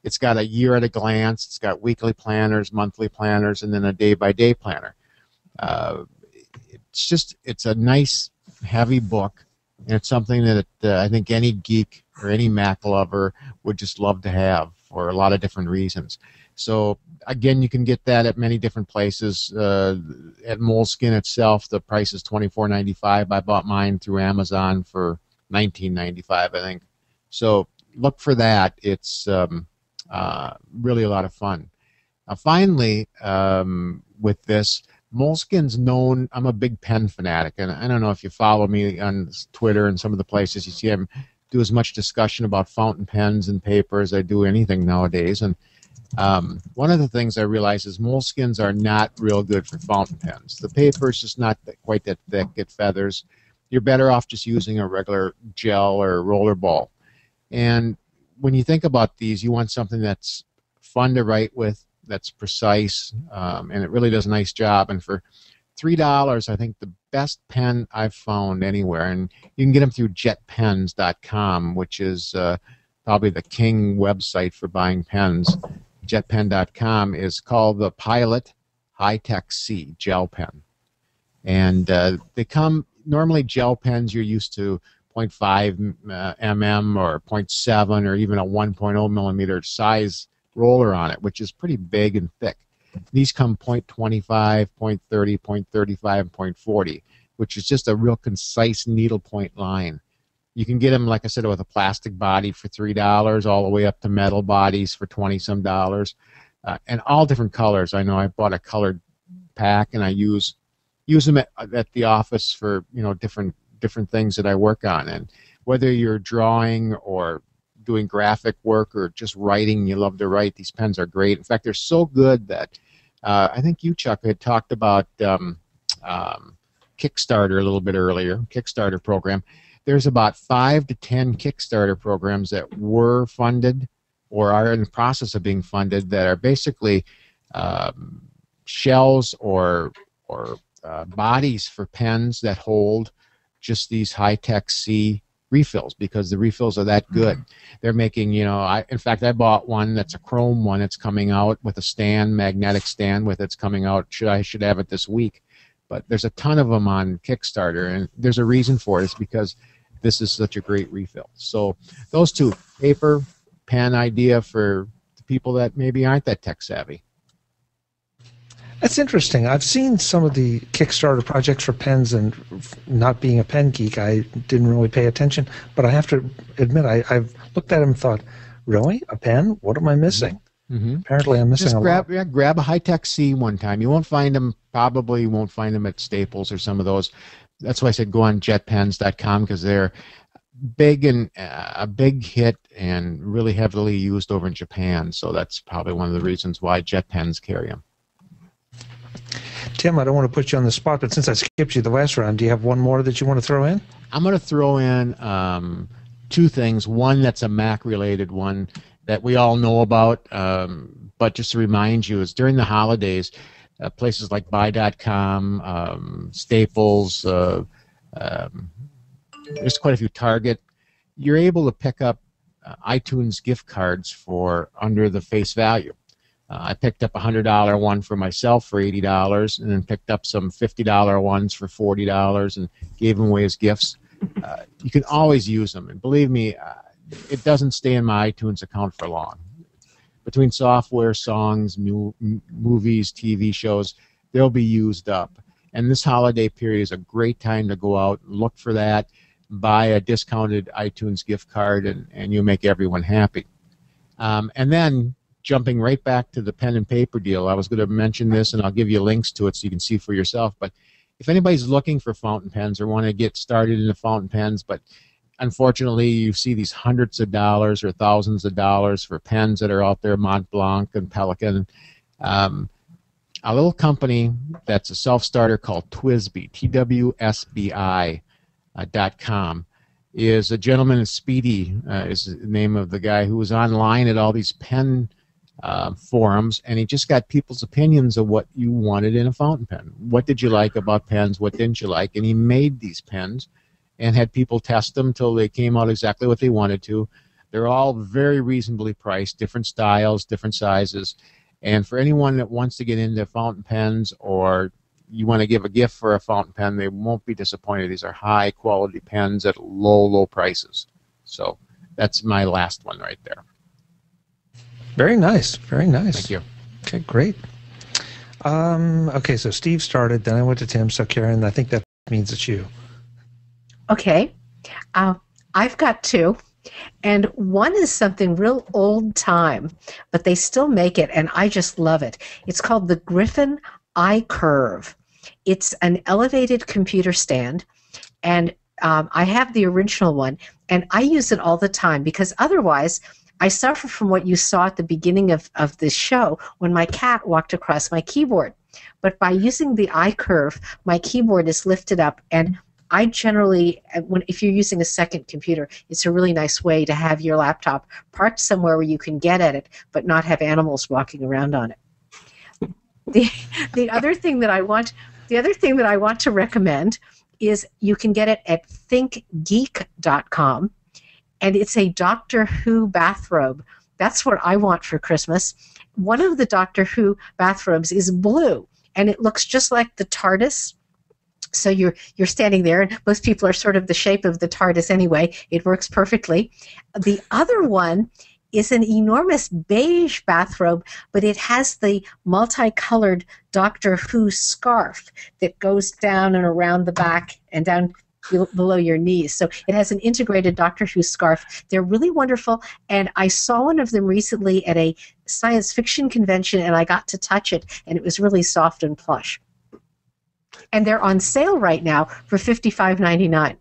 It's got a year at a glance. It's got weekly planners, monthly planners, and then a day-by-day planner. It's a nice, heavy book, and it's something that I think any geek or any Mac lover would just love to have for a lot of different reasons. So again, you can get that at many different places. At Moleskine itself, the price is $24.95. I bought mine through Amazon for $19.95, I think. So look for that. It's really a lot of fun. Finally, with this, Moleskine's known. I'm a big pen fanatic, and I don't know if you follow me on Twitter and some of the places you see him do as much discussion about fountain pens and paper as I do anything nowadays. And one of the things I realize is Moleskines are not real good for fountain pens. The paper is just not quite that thick. It feathers. You're better off just using a regular gel or roller ball. And when you think about these, you want something that's fun to write with, that's precise, and it really does a nice job. And for $3, I think the best pen I've found anywhere, and you can get them through jetpens.com, which is probably the king website for buying pens. Jetpen.com is called the Pilot High-Tech C gel pen. And they come, normally gel pens you're used to 0.5 mm or 0.7 or even a 1.0 millimeter size roller on it, which is pretty big and thick. These come 0.25, 0.30, 0.35, and 0.40, which is just a real concise needlepoint line. You can get them, like I said, with a plastic body for $3, all the way up to metal bodies for $20-some, and all different colors. I know I bought a colored pack, and I use them at the office for different things that I work on. And whether you're drawing or doing graphic work or just writing, you love to write, these pens are great. In fact, they're so good that I think you, Chuck, had talked about Kickstarter a little bit earlier, Kickstarter program. there's about 5 to 10 Kickstarter programs that were funded or are in the process of being funded that are basically shells or bodies for pens that hold just these high-tech C refills, because the refills are that good. They're making, in fact, I bought one that's a chrome one. It's coming out with a stand, magnetic stand with it. It's coming out. I should have it this week. But there's a ton of them on Kickstarter, and there's a reason for it. It's because this is such a great refill. So those two, paper, pen idea for the people that maybe aren't that tech savvy. That's interesting. I've seen some of the Kickstarter projects for pens, and not being a pen geek, I didn't really pay attention. But I have to admit, I've looked at them and thought, really? A pen? What am I missing? Mm-hmm. Apparently I'm missing lot. Yeah, grab a high-tech C one time. You won't find them, probably won't find them at Staples or some of those. That's why I said go on jetpens.com, because they're big and a big hit and really heavily used over in Japan. So that's probably one of the reasons why JetPens carry them. Tim, I don't want to put you on the spot, but since I skipped you the last round, do you have one more that you want to throw in? I'm going to throw in two things. One that's a Mac-related one that we all know about, but just to remind you, is during the holidays, places like Buy.com, Staples, there's quite a few, Target, you're able to pick up iTunes gift cards for under the face value. I picked up a $100 one for myself for $80, and then picked up some $50 ones for $40 and gave them away as gifts. You can always use them, and believe me, it doesn't stay in my iTunes account for long. Between software, songs, movies, TV shows, they'll be used up. And this holiday period is a great time to go out and look for that, buy a discounted iTunes gift card, and you'll make everyone happy. And then, jumping right back to the pen and paper deal, I was going to mention this, and I'll give you links to it so you can see for yourself. But if anybody's looking for fountain pens or want to get started in the fountain pens, but unfortunately you see these hundreds of dollars or thousands of dollars for pens that are out there, Mont Blanc and Pelican, a little company that's a self-starter called TWSBI, TWSBI.com, is a gentleman in Speedy, is the name of the guy who was online at all these pen forums, and he just got people's opinions of what you wanted in a fountain pen. What did you like about pens? What didn't you like? And he made these pens and had people test them till they came out exactly what they wanted to. They're all very reasonably priced, different styles, different sizes. And for anyone that wants to get into fountain pens, or you want to give a gift for a fountain pen, they won't be disappointed. These are high quality pens at low prices. So that's my last one right there. Very nice. Very nice. Thank you. Okay, great. Okay, so Steve started, then I went to Tim, so Karen, I think that means it's you. Okay. I've got two. And one is something real old time, but they still make it, and I just love it. It's called the Griffin iCurve. It's an elevated computer stand, and I have the original one, and I use it all the time because otherwise I suffer from what you saw at the beginning of this show when my cat walked across my keyboard. But by using the iCurve, my keyboard is lifted up, and I generally, if you're using a second computer, it's a really nice way to have your laptop parked somewhere where you can get at it, but not have animals walking around on it. The other thing that I want to recommend is you can get it at thinkgeek.com, and it's a Doctor Who bathrobe. That's what I want for Christmas. One of the Doctor Who bathrobes is blue, and it looks just like the TARDIS. So you're standing there, and most people are sort of the shape of the TARDIS anyway. It works perfectly. The other one is an enormous beige bathrobe, but it has the multicolored Doctor Who scarf that goes down and around the back and down below your knees. So it has an integrated Doctor Who scarf. They're really wonderful, and I saw one of them recently at a science fiction convention, and I got to touch it, and it was really soft and plush. And they're on sale right now for $55.99.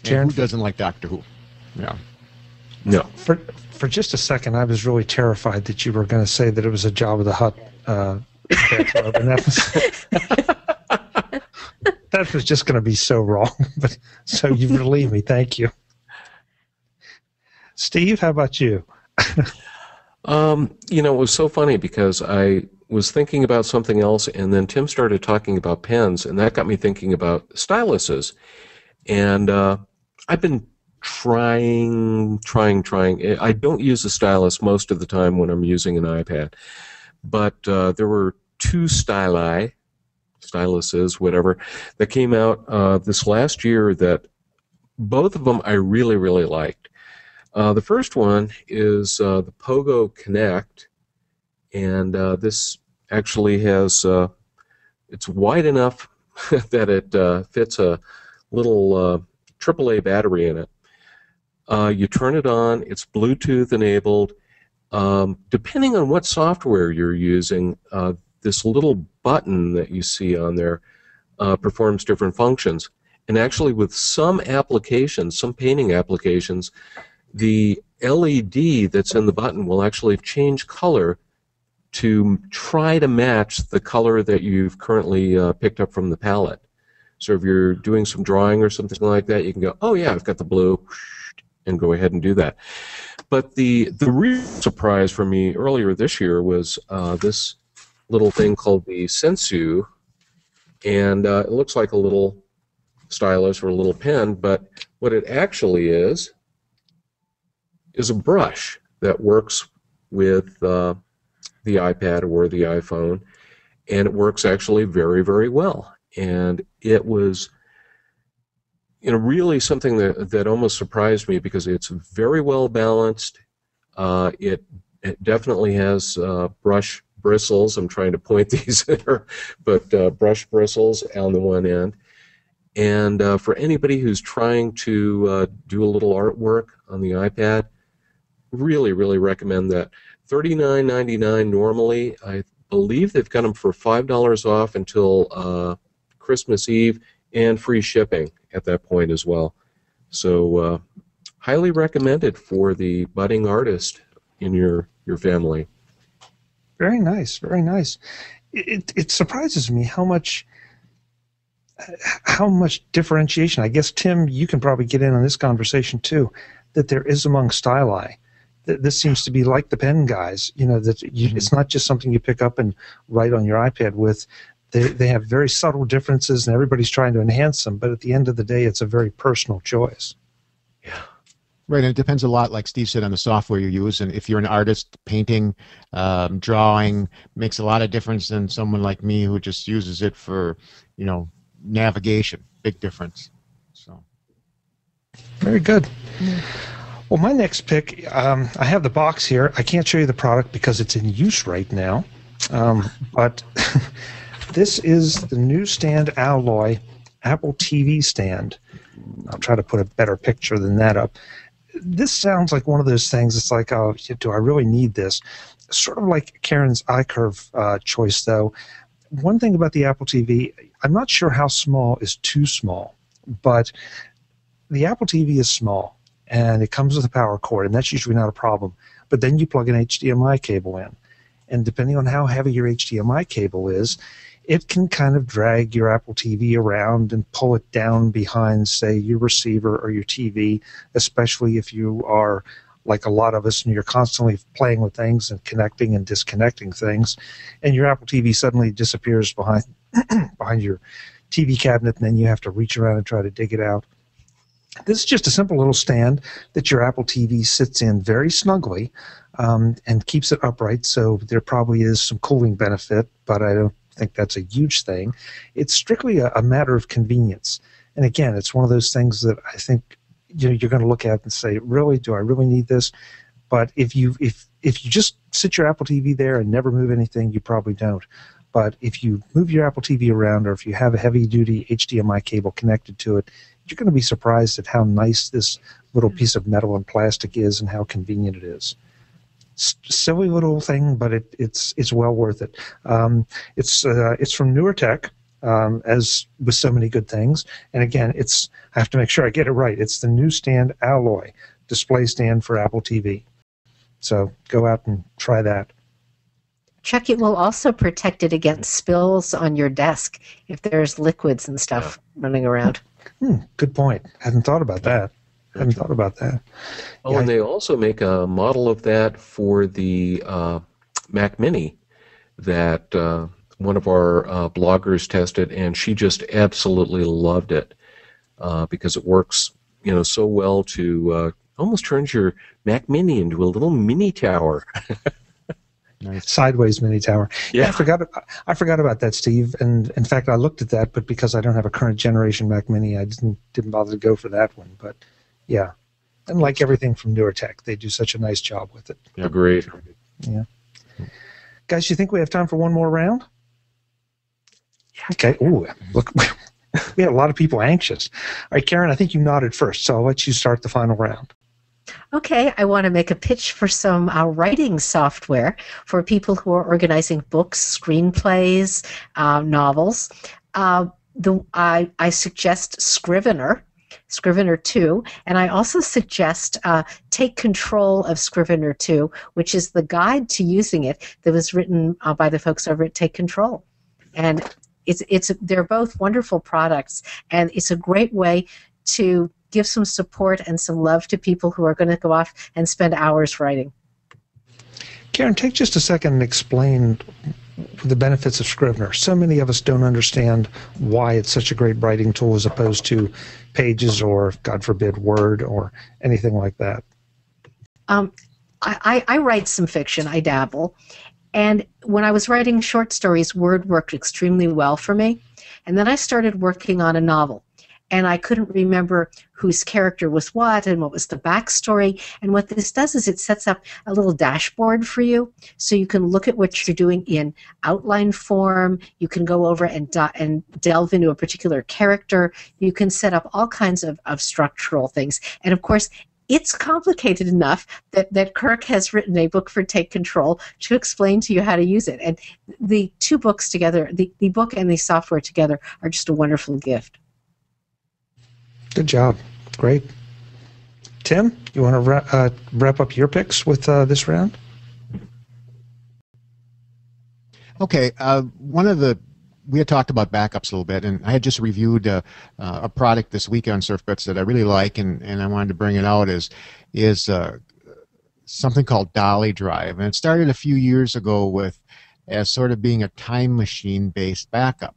Who doesn't like Doctor Who? Yeah. No. For just a second, I was really terrified that you were going to say that it was a Jabba the Hutt bathrobe, and that was That was just going to be so wrong, but so you've relieved me. Thank you. Steve, how about you? You know, it was so funny because I was thinking about something else, and then Tim started talking about pens, and that got me thinking about styluses. And I've been trying. I don't use a stylus most of the time when I'm using an iPad, but there were two styluses, whatever, that came out this last year that both of them I really, really liked. The first one is the Pogo Connect, and this actually has, it's wide enough that it fits a little AAA battery in it. You turn it on, it's Bluetooth enabled. Depending on what software you're using, this little button that you see on there performs different functions. And actually with some applications, some painting applications, the LED that's in the button will actually change color to try to match the color that you've currently picked up from the palette. So if you're doing some drawing or something like that, you can go, oh yeah, I've got the blue, and go ahead and do that. But the real surprise for me earlier this year was this little thing called the Sensu, and it looks like a little stylus or a little pen, but what it actually is a brush that works with the iPad or the iPhone, and it works actually very, very well. And it was, you know, really something that almost surprised me because it's very well balanced. It definitely has brush bristles. I'm trying to point these at her, but brush bristles on the one end. And for anybody who's trying to do a little artwork on the iPad, really, really recommend that. $39.99 normally. I believe they've got them for $5 off until Christmas Eve, and free shipping at that point as well. So highly recommended for the budding artist in your family. Very nice, very nice. It surprises me how much differentiation. I guess, Tim, you can probably get in on this conversation too, that there is among styli. This seems to be like the pen guys, you know, that it's not just something you pick up and write on your iPad with. They have very subtle differences, and everybody's trying to enhance them, but at the end of the day, it's a very personal choice. Yeah. Right, and it depends a lot, like Steve said, on the software you use. And if you're an artist, painting, drawing makes a lot of difference than someone like me who just uses it for, you know, navigation. Big difference. So. Very good. Yeah. Well, my next pick, I have the box here. I can't show you the product because it's in use right now, but this is the Newsstand Alloy Apple TV stand. I'll try to put a better picture than that up. This sounds like one of those things. It's like, oh, do I really need this? Sort of like Karen's iCurve choice, though. One thing about the Apple TV, I'm not sure how small is too small, but the Apple TV is small, and it comes with a power cord, and that's usually not a problem. But then you plug an HDMI cable in, and depending on how heavy your HDMI cable is, it can kind of drag your Apple TV around and pull it down behind, say, your receiver or your TV, especially if you are like a lot of us and you're constantly playing with things and connecting and disconnecting things, and your Apple TV suddenly disappears behind your TV cabinet, and then you have to reach around and try to dig it out. This is just a simple little stand that your Apple TV sits in very snugly and keeps it upright, so there probably is some cooling benefit, but I don't think that's a huge thing. It's strictly a matter of convenience. And again, it's one of those things that I think you're going to look at and say, really, do I really need this? But if you just sit your Apple TV there and never move anything, you probably don't. But if you move your Apple TV around, or if you have a heavy-duty HDMI cable connected to it, you're going to be surprised at how nice this little piece of metal and plastic is and how convenient it is. Silly little thing, but it's well worth it. It's from Newer Tech, as with so many good things. And again, I have to make sure I get it right. It's the Newsstand Alloy display stand for Apple TV. So go out and try that. Chuck, it will also protect it against spills on your desk if there's liquids and stuff running around. Good point. Hadn't thought about that. Hadn't thought about that. Oh, and they also make a model of that for the Mac Mini that one of our bloggers tested, and she just absolutely loved it because it works, so well to almost turns your Mac Mini into a little mini tower. Nice. Sideways mini tower. Yeah, I forgot about that, Steve. And in fact, I looked at that, but because I don't have a current generation Mac Mini, I didn't bother to go for that one. But yeah, and like everything from newer tech, they do such a nice job with it. Yeah, great. Yeah, guys, you think we have time for one more round? Okay. Ooh, look, we had a lot of people anxious. All right, Karen, I think you nodded first, so I'll let you start the final round. Okay, I want to make a pitch for some writing software for people who are organizing books, screenplays, novels. I suggest Scrivener 2, and I also suggest Take Control of Scrivener 2, which is the guide to using it that was written by the folks over at Take Control. And they're both wonderful products, and it's a great way to give some support and some love to people who are going to go off and spend hours writing. Karen, take just a second and explain the benefits of Scrivener. So many of us don't understand why it's such a great writing tool as opposed to Pages or, God forbid, Word or anything like that. I write some fiction. I dabble. And when I was writing short stories, Word worked extremely well for me. And then I started working on a novel. And I couldn't remember whose character was what and what was the backstory. And what this does is it sets up a little dashboard for you so you can look at what you're doing in outline form. You can go over and delve into a particular character. You can set up all kinds of structural things. And of course, it's complicated enough that Kirk has written a book for Take Control to explain to you how to use it. And the two books together, the book and the software together, are just a wonderful gift. Good job. Great. Tim, you want to wrap up your picks with this round? Okay. We had talked about backups a little bit, and I had just reviewed a product this week on SurfBits that I really like, and I wanted to bring it out is something called Dolly Drive. And it started a few years ago as sort of being a time machine-based backup.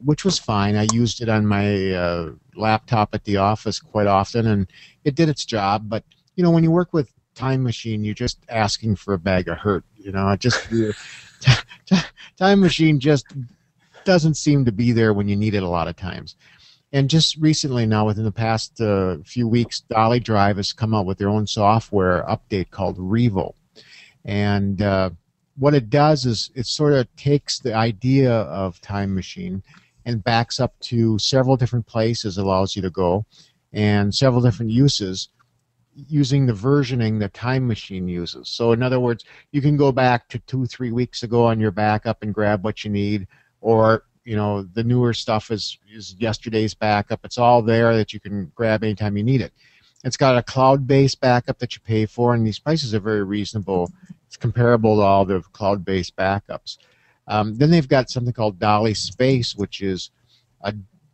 Which was fine. I used it on my laptop at the office quite often, and it did its job. But when you work with Time Machine, you're just asking for a bag of hurt. Time Machine just doesn't seem to be there when you need it a lot of times. And just recently, now within the past few weeks, Dolly Drive has come out with their own software update called Revo, and what it does is it sort of takes the idea of Time Machine and backs up to several different places, allows you to go, and several different uses using the versioning that Time Machine uses. So in other words, you can go back to 2-3 weeks ago on your backup and grab what you need, or the newer stuff is yesterday's backup. It's all there that you can grab anytime you need it. It's got a cloud-based backup that you pay for, and these prices are very reasonable. It's comparable to all the cloud-based backups. Then they've got something called Dolly Space, which is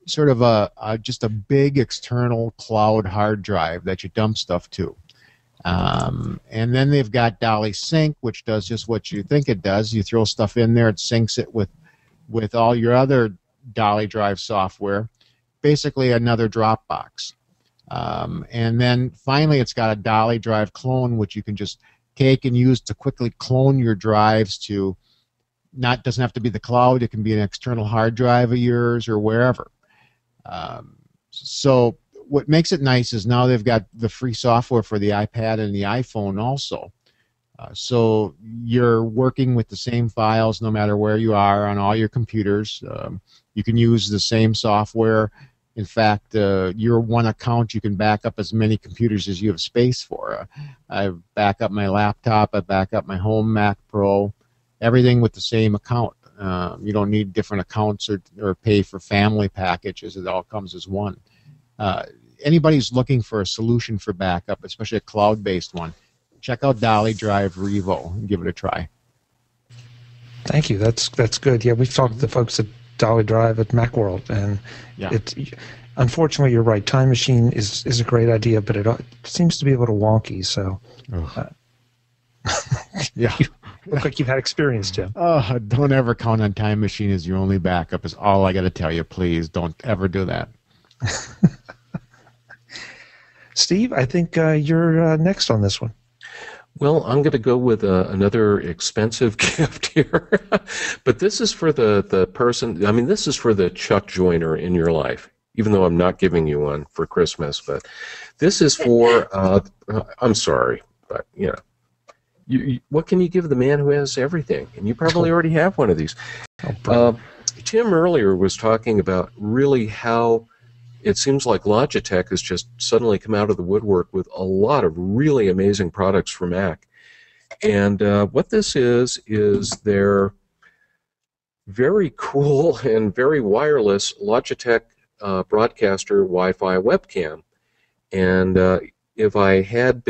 sort of just a big external cloud hard drive that you dump stuff to. And then they've got Dolly Sync, which does just what you think it does. You throw stuff in there, it syncs it with all your other Dolly Drive software. Basically another Dropbox. And then finally it's got a Dolly Drive clone, which you can just take and use to quickly clone your drives to, doesn't have to be the cloud, it can be an external hard drive of yours or wherever. So what makes it nice is now they've got the free software for the iPad and the iPhone also. So you're working with the same files no matter where you are on all your computers. You can use the same software. In fact, your one account, you can back up as many computers as you have space for. I back up my laptop, I back up my home Mac Pro, everything with the same account. You don't need different accounts or pay for family packages. It all comes as one. Anybody who's looking for a solution for backup, especially a cloud-based one, check out Dolly Drive Revo and give it a try. Thank you. That's good. Yeah, we've talked to the folks at Dolly Drive at Macworld, and it's unfortunately you're right. Time Machine is a great idea, but it seems to be a little wonky. So, yeah, you look like you've had experience, Jim. Oh, don't ever count on Time Machine as your only backup. Is all I got to tell you. Please don't ever do that. Steve, I think you're next on this one. Well, I'm going to go with another expensive gift here, but this is for the person. I mean, this is for the Chuck Joiner in your life. Even though I'm not giving you one for Christmas, but this is for. I'm sorry, but what can you give the man who has everything? And you probably already have one of these. Tim earlier was talking about really how it seems like Logitech has just suddenly come out of the woodwork with a lot of really amazing products for Mac. And what this is their very cool and very wireless Logitech Broadcaster Wi-Fi webcam. And if I had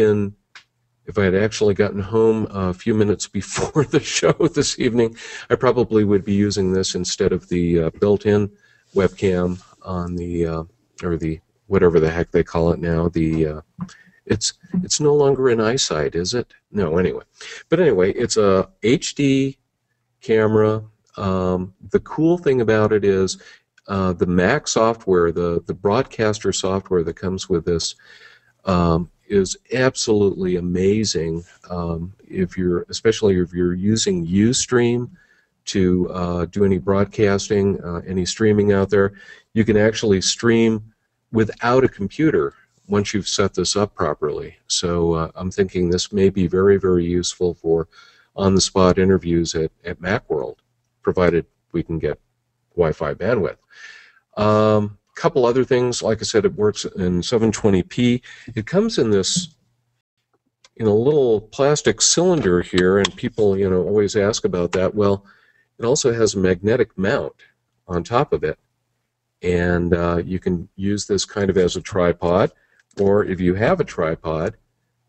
actually gotten home a few minutes before the show this evening, I probably would be using this instead of the built-in webcam on the or the whatever the heck they call it now. It's no longer in eyesight, is it? No, anyway. But anyway, it's a HD camera. The cool thing about it is the Mac software, the broadcaster software that comes with this is absolutely amazing. Especially if you're using Ustream to do any broadcasting, any streaming out there, you can actually stream without a computer once you've set this up properly. So I'm thinking this may be very, very useful for on-the-spot interviews at Macworld, provided we can get Wi-Fi bandwidth. Couple other things, like I said, it works in 720p. It comes in this little plastic cylinder here, and people always ask about that. Well, it also has a magnetic mount on top of it, and you can use this kind of as a tripod, or if you have a tripod,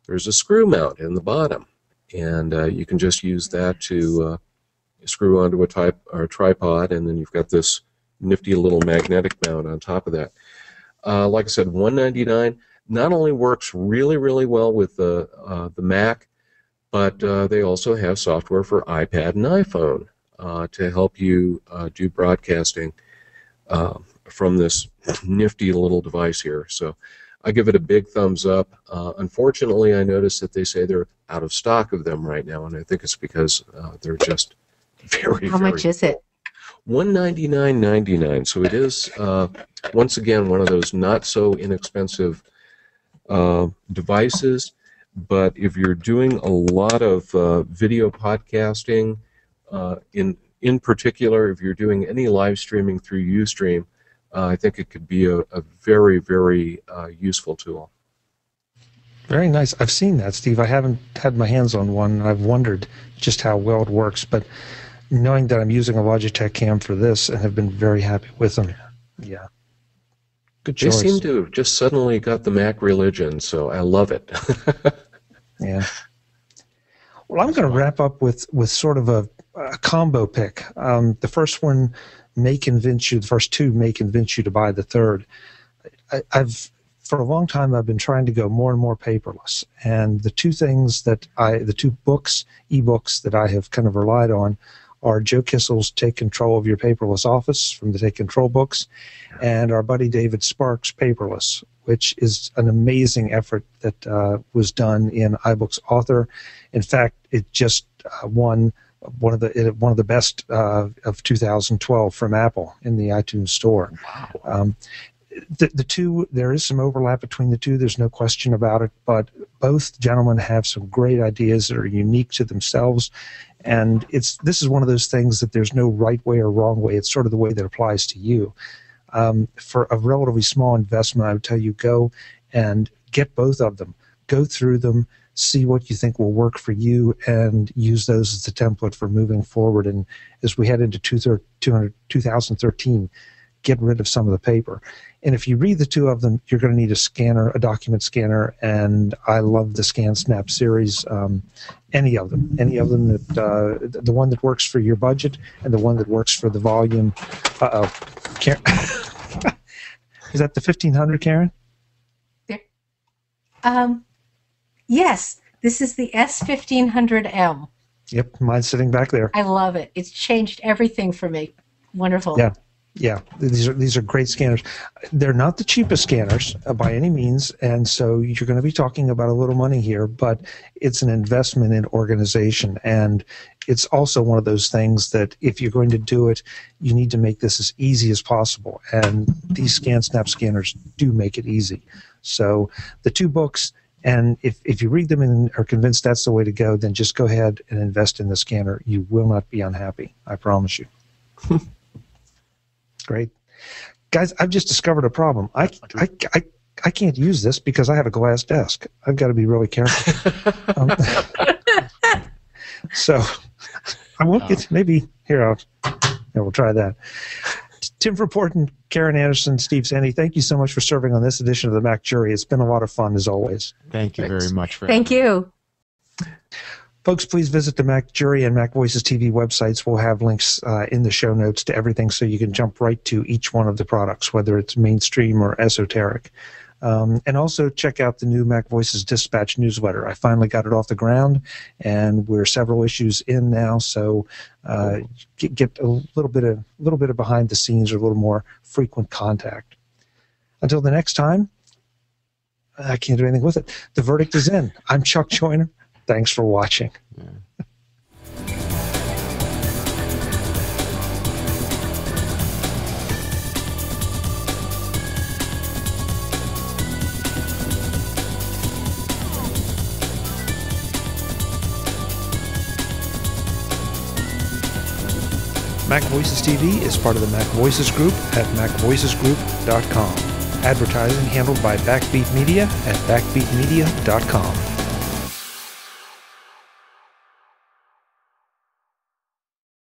there's a screw mount in the bottom, and you can just use that to screw onto a tripod, and then you've got this nifty little magnetic mount on top of that. Like I said, $199 not only works really, really well with the Mac, but they also have software for iPad and iPhone to help you do broadcasting from this nifty little device here. So I give it a big thumbs up. Unfortunately, I noticed that they say they're out of stock of them right now, and I think it's because they're just very, How much is it? $199.99. So it is, once again, one of those not so inexpensive devices. But if you're doing a lot of video podcasting, in particular, if you're doing any live streaming through Ustream, I think it could be a very, very useful tool. Very nice. I've seen that, Steve. I haven't had my hands on one, and I've wondered just how well it works. But knowing that I'm using a Logitech cam for this and have been very happy with them, yeah. Good choice. They seem to have just suddenly got the Mac religion, so I love it. Yeah. Well, I'm going to wrap up with sort of a combo pick. The first one may convince you, the first two may convince you to buy the third. For a long time, I've been trying to go more and more paperless. And the two things the two ebooks that I have kind of relied on are Joe Kissel's Take Control of Your Paperless Office from the Take Control books, and our buddy David Sparks' Paperless, which is an amazing effort that was done in iBooks Author. In fact, it just won one of the best of 2012 from Apple in the iTunes Store. Wow. The two, there is some overlap between the two, there's no question about it, but both gentlemen have some great ideas that are unique to themselves, and this is one of those things that there's no right way or wrong way. It's sort of the way that applies to you. For a relatively small investment, I would tell you go and get both of them. Go through them, see what you think will work for you, and use those as the template for moving forward. And as we head into 2013, get rid of some of the paper. And if you read the two of them, you're going to need a scanner, a document scanner, and I love the ScanSnap series. Any of them that the one that works for your budget and the one that works for the volume. Is that the 1500, Karen? Yes, this is the S1500M. Yep, mine's sitting back there. I love it. It's changed everything for me. Wonderful. Yeah. These are great scanners. They're not the cheapest scanners by any means, and so you're going to be talking about a little money here, but it's an investment in organization, and it's also one of those things that if you're going to do it, you need to make this as easy as possible, and these ScanSnap scanners do make it easy. So the two books, and if you read them and are convinced that's the way to go, then just go ahead and invest in the scanner. You will not be unhappy. I promise you. Great. Guys, I've just discovered a problem. I can't use this because I have a glass desk. I've got to be really careful. So I won't get, maybe, here, we'll try that. Tim Verpoorten, Karen Anderson, Steve Sande, thank you so much for serving on this edition of the MacJury. It's been a lot of fun, as always. Thank you very much. Thank you. Folks, please visit the MacJury and MacVoicesTV websites. We'll have links in the show notes to everything so you can jump right to each one of the products, whether it's mainstream or esoteric. And also check out the new Mac Voices Dispatch newsletter. I finally got it off the ground, and we're several issues in now, so get a little bit of behind the scenes or a little more frequent contact. Until the next time, I can't do anything with it. The verdict is in. I'm Chuck Joyner. Thanks for watching. Yeah. Mac Voices TV is part of the Mac Voices Group at MacVoicesGroup.com. Advertising handled by Backbeat Media at BackbeatMedia.com.